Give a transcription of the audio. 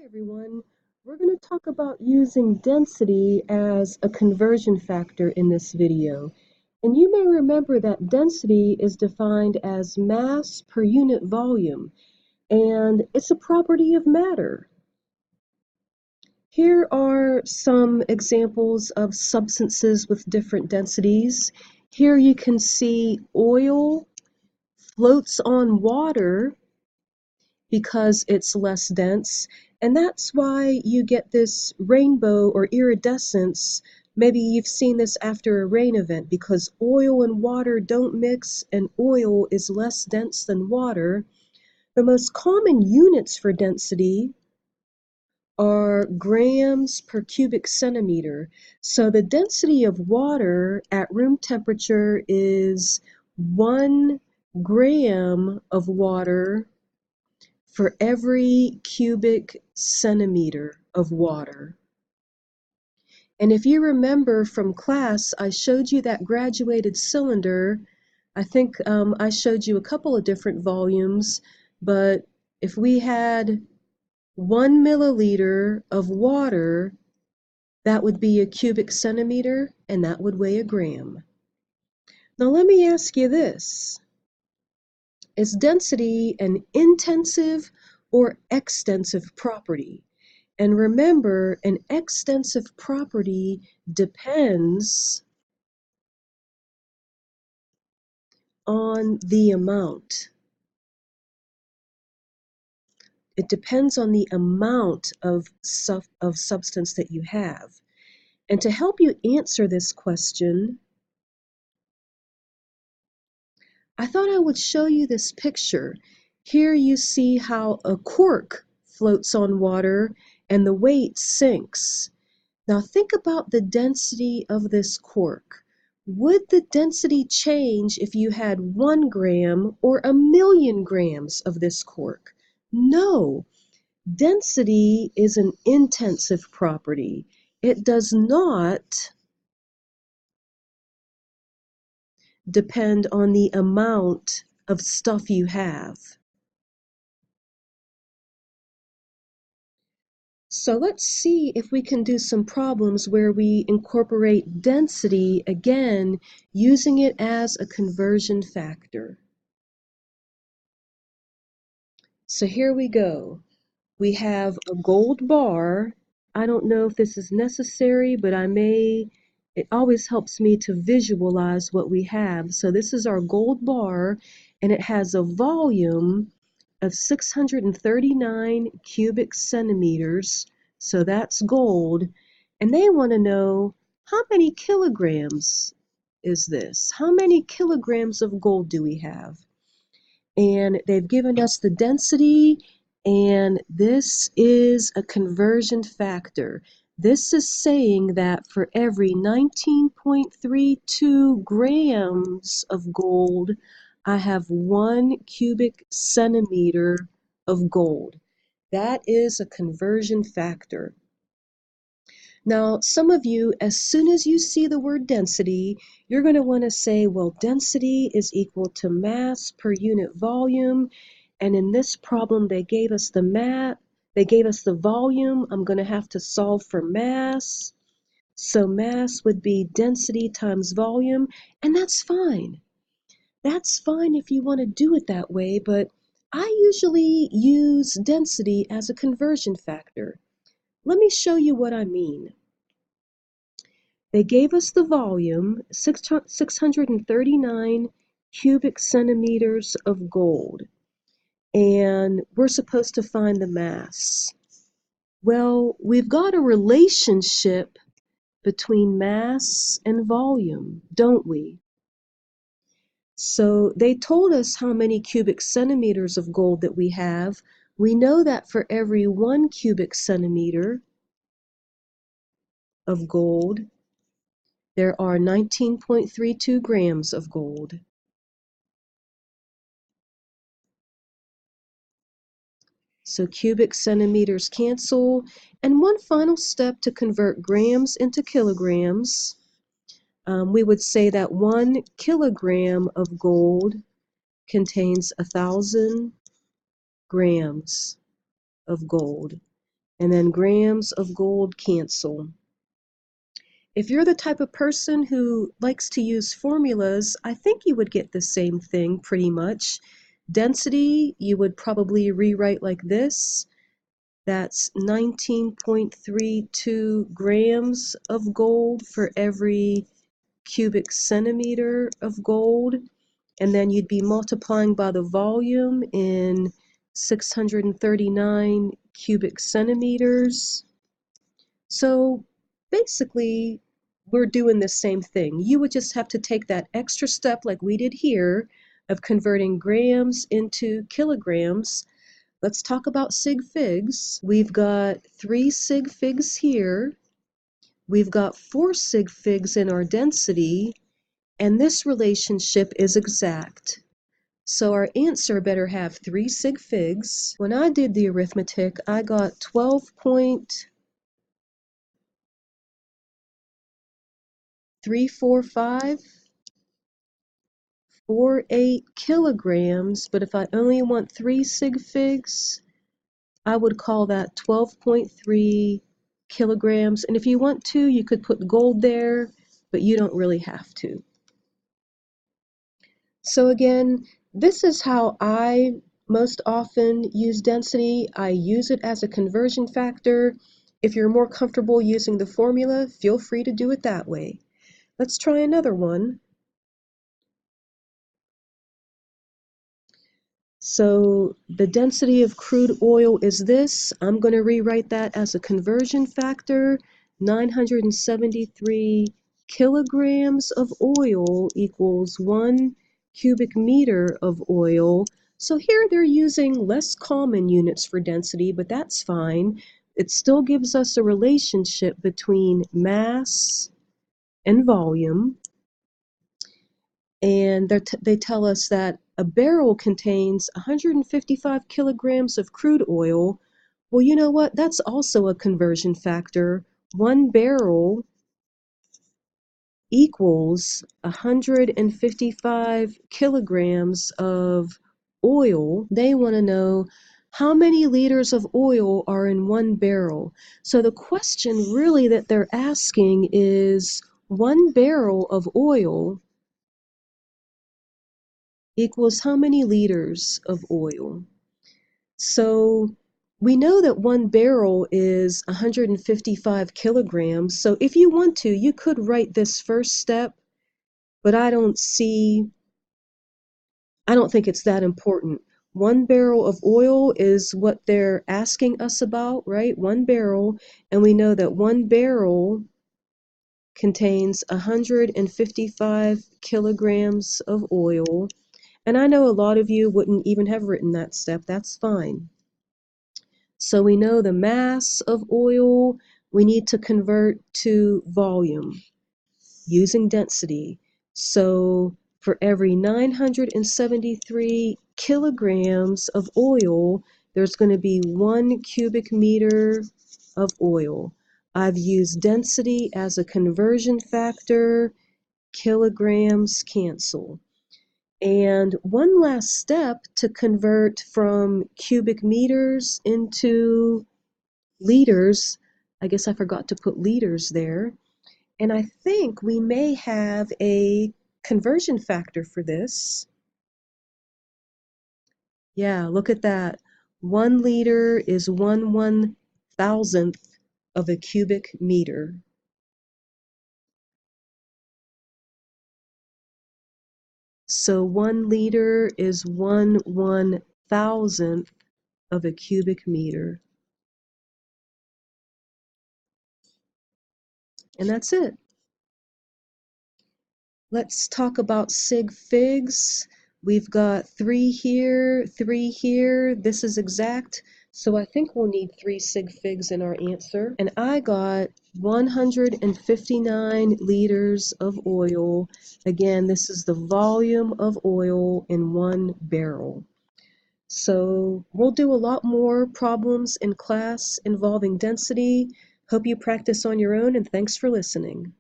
Everyone. We're going to talk about using density as a conversion factor in this video. And you may remember that density is defined as mass per unit volume, and it's a property of matter. Here are some examples of substances with different densities. Here you can see oil floats on water because it's less dense, and that's why you get this rainbow or iridescence. Maybe you've seen this after a rain event because oil and water don't mix and oil is less dense than water. The most common units for density are grams per cubic centimeter. So the density of water at room temperature is 1 gram of water for every cubic centimeter of water. And if you remember from class, I showed you that graduated cylinder. I think I showed you a couple of different volumes, but if we had 1 milliliter of water, that would be a cubic centimeter, and that would weigh a gram. Now let me ask you this. Is density an intensive or extensive property? And remember, an extensive property depends on the amount. It depends on the amount of substance that you have. And to help you answer this question, I thought I would show you this picture. Here you see how a cork floats on water and the weight sinks. Now think about the density of this cork. Would the density change if you had 1 gram or 1,000,000 grams of this cork? No. Density is an intensive property. It does not depend on the amount of stuff you have. So let's see if we can do some problems where we incorporate density again, using it as a conversion factor. So here we go. We have a gold bar. I don't know if this is necessary, but it always helps me to visualize what we have. So this is our gold bar, and it has a volume of 639 cubic centimeters. So that's gold. And they want to know, how many kilograms is this? How many kilograms of gold do we have? And they've given us the density, and this is a conversion factor. This is saying that for every 19.32 grams of gold, I have 1 cubic centimeter of gold. That is a conversion factor. Now, some of you, as soon as you see the word density, you're going to want to say, well, density is equal to mass per unit volume. And in this problem, they gave us the volume. I'm going to have to solve for mass. So mass would be density times volume, and that's fine. That's fine if you want to do it that way, but I usually use density as a conversion factor. Let me show you what I mean. They gave us the volume, 639 cubic centimeters of gold, and we're supposed to find the mass. Well, we've got a relationship between mass and volume, don't we? So they told us how many cubic centimeters of gold that we have. We know that for every 1 cubic centimeter of gold, there are 19.32 grams of gold. So cubic centimeters cancel. And one final step to convert grams into kilograms. We would say that 1 kilogram of gold contains 1,000 grams of gold. and then grams of gold cancel. If you're the type of person who likes to use formulas, I think you would get the same thing pretty much. Density, you would probably rewrite like this. That's 19.32 grams of gold for every cubic centimeter of gold. And then you'd be multiplying by the volume in 639 cubic centimeters. So basically, we're doing the same thing. You would just have to take that extra step like we did here of converting grams into kilograms. Let's talk about sig figs. We've got 3 sig figs here. We've got 4 sig figs in our density, and this relationship is exact. So our answer better have 3 sig figs. When I did the arithmetic, I got 12.34548 kilograms, but if I only want 3 sig figs, I would call that 12.3 kilograms. And if you want to, you could put gold there, but you don't really have to. So again, this is how I most often use density. I use it as a conversion factor. If you're more comfortable using the formula, feel free to do it that way. Let's try another one. So the density of crude oil is this. I'm going to rewrite that as a conversion factor. 973 kilograms of oil equals 1 cubic meter of oil. So here they're using less common units for density, but that's fine. It still gives us a relationship between mass and volume. And they tell us that a barrel contains 155 kilograms of crude oil. Well, you know what? That's also a conversion factor. 1 barrel equals 155 kilograms of oil. They want to know how many liters of oil are in 1 barrel. So the question really that they're asking is 1 barrel of oil equals how many liters of oil? So we know that 1 barrel is 155 kilograms. So if you want to, you could write this first step, but I don't think it's that important. 1 barrel of oil is what they're asking us about, right? 1 barrel, and we know that 1 barrel contains 155 kilograms of oil. And I know a lot of you wouldn't even have written that step. That's fine. So we know the mass of oil, we need to convert to volume using density. So for every 973 kilograms of oil, there's going to be 1 cubic meter of oil. I've used density as a conversion factor. Kilograms cancel. And one last step to convert from cubic meters into liters. I guess I forgot to put liters there. And I think we may have a conversion factor for this. Yeah, look at that. 1 liter is 1/1000th of a cubic meter. So 1 liter is 1/1000th of a cubic meter. And that's it. Let's talk about sig figs. We've got 3 here, 3 here. This is exact. So I think we'll need 3 sig figs in our answer. And I got 159 liters of oil. Again, this is the volume of oil in 1 barrel. So we'll do a lot more problems in class involving density. Hope you practice on your own, and thanks for listening.